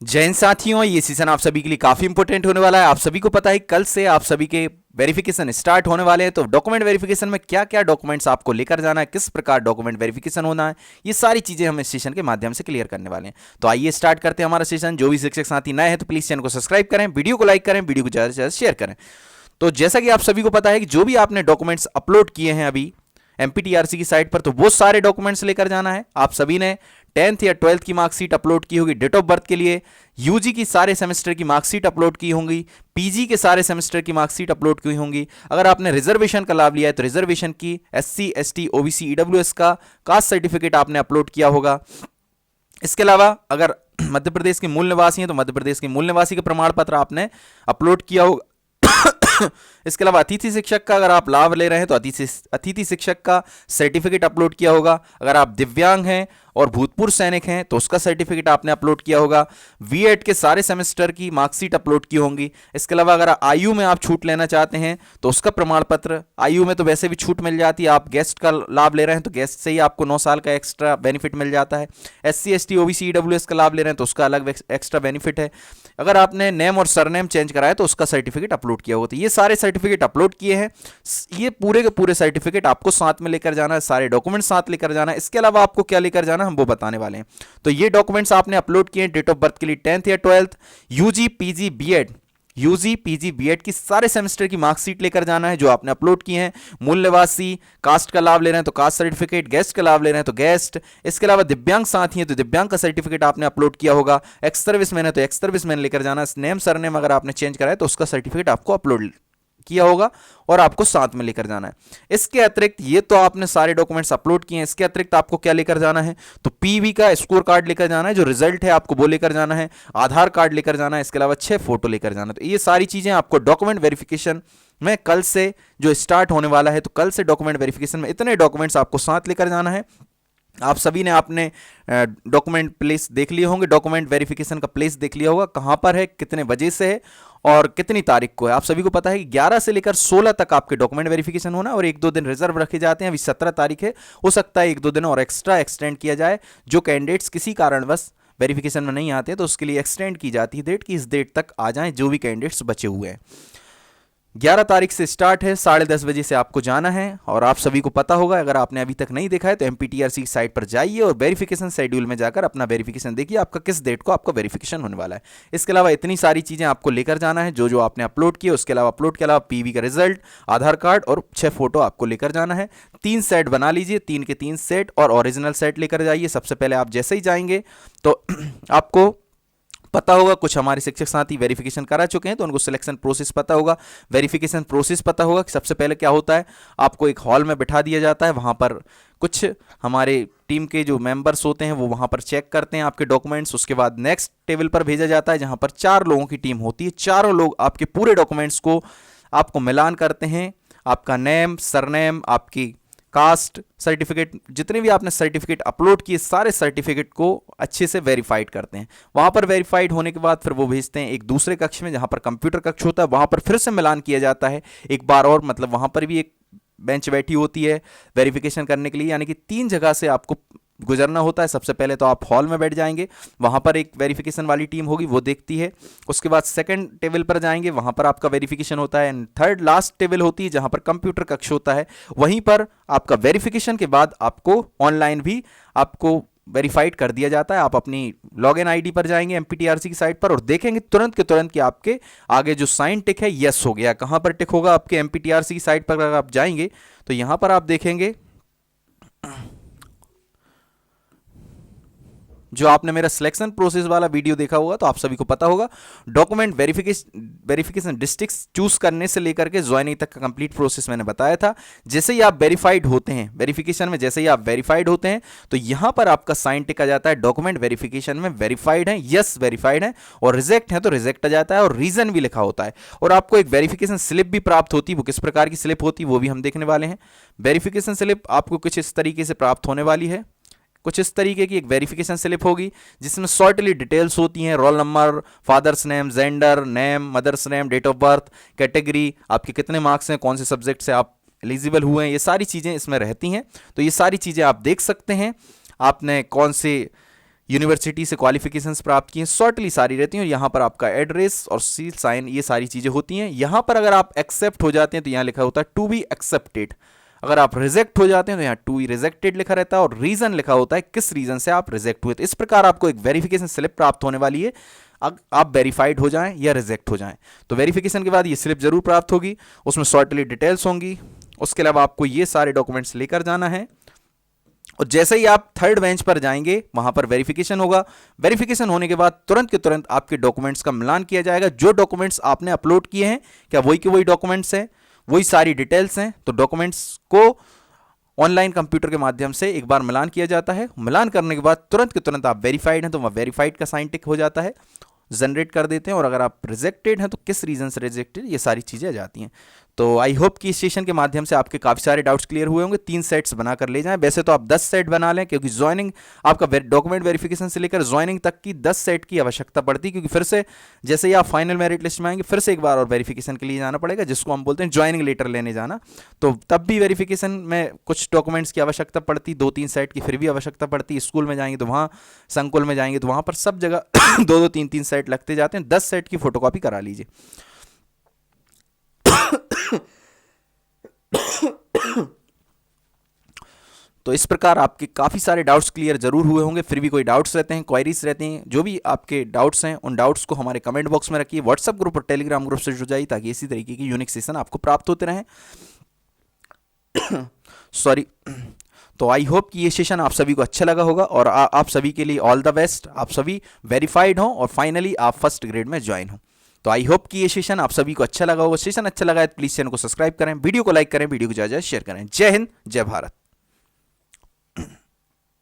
जय हिंद साथियों, ये सीजन आप सभी के लिए काफी इंपॉर्टेंट होने वाला है। आप सभी को पता है कल से आप सभी के वेरिफिकेशन स्टार्ट होने वाले हैं। तो डॉक्यूमेंट वेरिफिकेशन में क्या क्या डॉक्यूमेंट्स आपको लेकर जाना है, किस प्रकार डॉक्यूमेंट वेरिफिकेशन होना है, ये सारी चीजें हम इस सेशन के माध्यम से क्लियर करने वाले हैं। तो आइए स्टार्ट करते हैं हमारा सेशन। जो भी शिक्षक साथी नए हैं तो प्लीज चैनल को सब्सक्राइब करें, वीडियो को लाइक करें, वीडियो को ज्यादा से ज्यादा शेयर करें। तो जैसा कि आप सभी को पता है कि जो भी आपने डॉक्यूमेंट्स अपलोड किए हैं अभी एमपीटीआरसी की साइट पर, तो वो सारे डॉक्यूमेंट्स लेकर जाना है। आप सभी ने 10th या 12th की मार्कशीट अपलोड की होगी डेट ऑफ बर्थ के लिए, यूजी की सारे सेमेस्टर की मार्कशीट अपलोड की होंगी, पीजी के सारे सेमेस्टर की मार्कशीट अपलोड की होंगी। अगर आपने रिजर्वेशन का लाभ लिया है तो रिजर्वेशन की, एससी एसटी ओबीसी ईडब्ल्यूएस का कास्ट सर्टिफिकेट आपने अपलोड किया होगा। इसके अलावा अगर मध्य प्रदेश के मूल निवासी हैं तो मध्य प्रदेश के मूल निवासी का प्रमाण पत्र आपने अपलोड किया होगा। इसके अलावा अतिथि शिक्षक का अगर आप लाभ ले रहे हैं तो अतिथि शिक्षक का सर्टिफिकेट अपलोड किया होगा। अगर आप दिव्यांग हैं और भूतपूर्व सैनिक हैं तो उसका सर्टिफिकेट आपने अपलोड किया होगा। वीएड के सारे सेमेस्टर की मार्कशीट अपलोड की होंगी। इसके अलावा अगर आयु में आप छूट लेना चाहते हैं तो उसका प्रमाण पत्र, आयु में तो वैसे भी छूट मिल जाती है, आप गेस्ट का लाभ ले रहे हैं तो गेस्ट से ही आपको 9 साल का एक्स्ट्रा बेनिफिट मिल जाता है। एससी एसटी ओबीसी ईडब्ल्यूएस का लाभ ले रहे हैं तो उसका अलग एक्स्ट्रा बेनिफिट है। अगर आपने नेम और सरनेम चेंज कराया तो उसका सर्टिफिकेट अपलोड किया होगा। तो ये सारे सर्टिफिकेट अपलोड किए हैं। ये पूरे के पूरे सर्टिफिकेट आपको साथ में लेकर जाना है, सारे डॉक्यूमेंट साथ लेकर जाना है। इसके अलावा आपको क्या लेकर जाना है हम वो बताने वाले हैं। तो ये डॉक्यूमेंट्स आपने अपलोड किए हैं डेट ऑफ बर्थ के लिए 10th या 12th, UG PG BEd, UG PG BEd की सारे सेमेस्टर की मार्कशीट लेकर जाना है जो आपने अपलोड किए हैं। मूल निवासी कास्ट का लाभ ले रहे हैं तो कास्ट सर्टिफिकेट, गेस्ट का लाभ ले रहे हैं तो गेस्ट। इसके अलावा दिव्यांग साथी हैं तो दिव्यांग का सर्टिफिकेट आपने अपलोड किया होगा। एक्स सर्विसमैन है तो एक्स सर्विसमैन लेकर जाना। नेम सरनेम अगर आपने चेंज कराया तो उसका सर्टिफिकेट आपको अपलोड किया होगा और आपको साथ में लेकर जाना है। इसके अतिरिक्त ये तो आपने सारे डॉक्यूमेंट्स अपलोड किए हैं, इसके अतिरिक्त आपको क्या लेकर जाना है तो पीवी का स्कोर कार्ड लेकर जाना है, जो रिजल्ट है आपको वो लेकर जाना है। आधार कार्ड लेकर जाना है। इसके अलावा 6 फोटो लेकर जाना है। तो ये सारी चीजें आपको डॉक्यूमेंट वेरिफिकेशन में कल से जो स्टार्ट होने वाला है, तो कल से डॉक्यूमेंट वेरिफिकेशन में इतने डॉक्यूमेंट्स आपको साथ लेकर जाना है। आप सभी ने आपने डॉक्यूमेंट प्लेस देख लिए होंगे, डॉक्यूमेंट वेरिफिकेशन का प्लेस देख लिया होगा, कहां पर है, कितने बजे से है और कितनी तारीख को है। आप सभी को पता है कि 11 से लेकर 16 तक आपके डॉक्यूमेंट वेरिफिकेशन होना है और 1-2 दिन रिजर्व रखे जाते हैं। अभी 17 तारीख है, हो सकता है 1-2 दिन और एक्स्ट्रा एक्सटेंड किया जाए। जो कैंडिडेट्स किसी कारणवश वेरिफिकेशन में नहीं आते तो उसके लिए एक्सटेंड की जाती है डेट की इस डेट तक आ जाएं जो भी कैंडिडेट्स बचे हुए हैं। 11 तारीख से स्टार्ट है, 10:30 बजे से आपको जाना है। और आप सभी को पता होगा, अगर आपने अभी तक नहीं देखा है तो एमपीटीआरसी की साइट पर जाइए और वेरिफिकेशन शेड्यूल में जाकर अपना वेरिफिकेशन देखिए, आपका किस डेट को आपका वेरिफिकेशन होने वाला है। इसके अलावा इतनी सारी चीज़ें आपको लेकर जाना है जो जो आपने अपलोड किए। उसके अलावा अपलोड के अलावा पीवी का रिजल्ट, आधार कार्ड और 6 फोटो आपको लेकर जाना है। 3 सेट बना लीजिए, 3 के 3 सेट और ओरिजिनल सेट लेकर जाइए। सबसे पहले आप जैसे ही जाएंगे तो आपको पता होगा, कुछ हमारे शिक्षक साथी वेरिफिकेशन करा चुके हैं तो उनको सिलेक्शन प्रोसेस पता होगा, वेरिफिकेशन प्रोसेस पता होगा कि सबसे पहले क्या होता है। आपको एक हॉल में बिठा दिया जाता है, वहां पर कुछ हमारे टीम के जो मेंबर्स होते हैं वो वहां पर चेक करते हैं आपके डॉक्यूमेंट्स। उसके बाद नेक्स्ट टेबल पर भेजा जाता है जहां पर 4 लोगों की टीम होती है। चारों लोग आपके पूरे डॉक्यूमेंट्स को आपको मिलान करते हैं। आपका नेम, सरनेम, आपकी कास्ट सर्टिफिकेट, जितने भी आपने सर्टिफिकेट अपलोड किए सारे सर्टिफिकेट को अच्छे से वेरीफाइड करते हैं। वहां पर वेरीफाइड होने के बाद फिर वो भेजते हैं एक दूसरे कक्ष में जहां पर कंप्यूटर कक्ष होता है, वहां पर फिर से मिलान किया जाता है एक बार और। मतलब वहां पर भी एक बेंच बैठी होती है वेरिफिकेशन करने के लिए, यानी कि 3 जगह से आपको गुजरना होता है। सबसे पहले तो आप हॉल में बैठ जाएंगे, वहां पर एक वेरिफिकेशन वाली टीम होगी वो देखती है। उसके बाद सेकंड टेबल पर जाएंगे, वहां पर आपका वेरिफिकेशन होता है। एंड थर्ड लास्ट टेबल होती है जहां पर कंप्यूटर कक्ष होता है, वहीं पर आपका वेरिफिकेशन के बाद आपको ऑनलाइन भी आपको वेरीफाइड कर दिया जाता है। आप अपनी लॉगिन आईडी पर जाएंगे एमपीटीआरसी की साइट पर और देखेंगे तुरंत के तुरंत कि आपके आगे जो साइन टिक है यस हो गया। कहां पर टिक होगा आपके एमपीटीआरसी की साइट पर, अगर आप जाएंगे तो यहां पर आप देखेंगे जो आपने मेरा सिलेक्शन प्रोसेस वाला वीडियो देखा होगा तो आप सभी को पता होगा, डॉक्यूमेंट वेरिफिकेशन डिस्ट्रिक्ट चूज करने से लेकर के ज्वाइनिंग तक का कंप्लीट प्रोसेस मैंने बताया था। जैसे ही आप वेरीफाइड होते हैं वेरिफिकेशन में, जैसे ही आप वेरीफाइड होते हैं तो यहां पर आपका साइन टिक आ जाता है डॉक्यूमेंट वेरिफिकेशन में वेरीफाइड है, यस वेरीफाइड है, और रिजेक्ट है तो रिजेक्ट आ जाता है और रीजन भी लिखा होता है। और आपको एक वेरिफिकेशन स्लिप भी प्राप्त होती है। वो किस प्रकार की स्लिप होती है वो भी हम देखने वाले हैं। वेरिफिकेशन स्लिप आपको कुछ इस तरीके से प्राप्त होने वाली है। कुछ इस तरीके की एक वेरिफिकेशन स्लिप होगी जिसमें शॉर्टली डिटेल्स होती हैं, roll number, father's name, gender name, mother's name, date of birth, category, आपके कितने मार्क्स हैं, कौन से सब्जेक्ट से आप एलिजिबल हुए हैं, ये सारी चीज़ें इसमें रहती हैं। तो ये सारी चीज़ें आप देख सकते हैं। आपने कौन से यूनिवर्सिटी से क्वालिफिकेशंस प्राप्त किए, शॉर्टली सारी रहती हैं। और यहाँ पर आपका एड्रेस और सील साइन ये सारी चीज़ें होती हैं। यहाँ पर अगर आप एक्सेप्ट हो जाते हैं तो यहाँ लिखा होता है टू बी एक्सेप्टेड। अगर आप रिजेक्ट हो जाते हैं तो यहाँ टू बी रिजेक्टेड लिखा रहता है और रीजन लिखा होता है किस रीजन से आप रिजेक्ट हुए। तो इस प्रकार आपको एक वेरिफिकेशन स्लिप प्राप्त होने वाली है, आप वेरीफाइड हो जाएं या रिजेक्ट हो जाएं। तो वेरिफिकेशन के बाद ये स्लिप जरूर प्राप्त होगी, उसमें शॉर्टली डिटेल्स होंगी। उसके अलावा आपको ये सारे डॉक्यूमेंट्स लेकर जाना है और जैसे ही आप थर्ड बेंच पर जाएंगे वहां पर वेरिफिकेशन होगा। वेरिफिकेशन होने के बाद तुरंत के तुरंत आपके डॉक्यूमेंट्स का मिलान किया जाएगा। जो डॉक्यूमेंट्स आपने अपलोड किए हैं क्या वही के वही डॉक्यूमेंट्स हैं, वही सारी डिटेल्स हैं। तो डॉक्यूमेंट्स को ऑनलाइन कंप्यूटर के माध्यम से एक बार मिलान किया जाता है। मिलान करने के बाद तुरंत के तुरंत आप वेरीफाइड हैं तो वह वेरीफाइड का साइन टिक हो जाता है, जनरेट कर देते हैं। और अगर आप रिजेक्टेड हैं तो किस रीजन से रिजेक्टेड, ये सारी चीज़ें आ जाती हैं। तो आई होप कि इस सेशन के माध्यम से आपके काफ़ी सारे डाउट्स क्लियर हुए होंगे। 3 सेट्स बनाकर ले जाएं। वैसे तो आप 10 सेट बना लें क्योंकि ज्वाइनिंग आपका डॉक्यूमेंट वेरिफिकेशन से लेकर ज्वाइनिंग तक की 10 सेट की आवश्यकता पड़ती है, क्योंकि फिर से जैसे ही आप फाइनल मेरिट लिस्ट में आएंगे फिर से एक बार और वेरिफिकेशन के लिए जाना पड़ेगा, जिसको हम बोलते हैं ज्वाइनिंग लेटर लेने जाना। तो तब भी वेरिफिकेशन में कुछ डॉक्यूमेंट्स की आवश्यकता पड़ती, 2-3 सेट की फिर भी आवश्यकता पड़ती। स्कूल में जाएंगे तो वहाँ, संकुल में जाएंगे तो वहाँ पर सब जगह 2-2, 3-3 सेट लगते जाते हैं। 10 सेट की फोटोकॉपी करा लीजिए। तो इस प्रकार आपके काफ़ी सारे डाउट्स क्लियर जरूर हुए होंगे। फिर भी कोई डाउट्स रहते हैं, क्वायरीज रहती हैं, जो भी आपके डाउट्स हैं उन डाउट्स को हमारे कमेंट बॉक्स में रखिए। व्हाट्सएप ग्रुप और टेलीग्राम ग्रुप से जुड़ जाइए ताकि इसी तरीके की यूनिक सेशन आपको प्राप्त होते रहें। सॉरी। तो आई होप कि ये सेशन आप सभी को अच्छा लगा होगा और आप सभी के लिए ऑल द बेस्ट। आप सभी वेरीफाइड हों और फाइनली आप फर्स्ट ग्रेड में ज्वाइन हो। तो आई होप कि ये सेशन आप सभी को अच्छा लगा होगा। सेशन अच्छा लगा है तो प्लीज़ चैनल को सब्सक्राइब करें, वीडियो को लाइक करें, वीडियो को ज़्यादा शेयर करें। जय हिंद, जय भारत।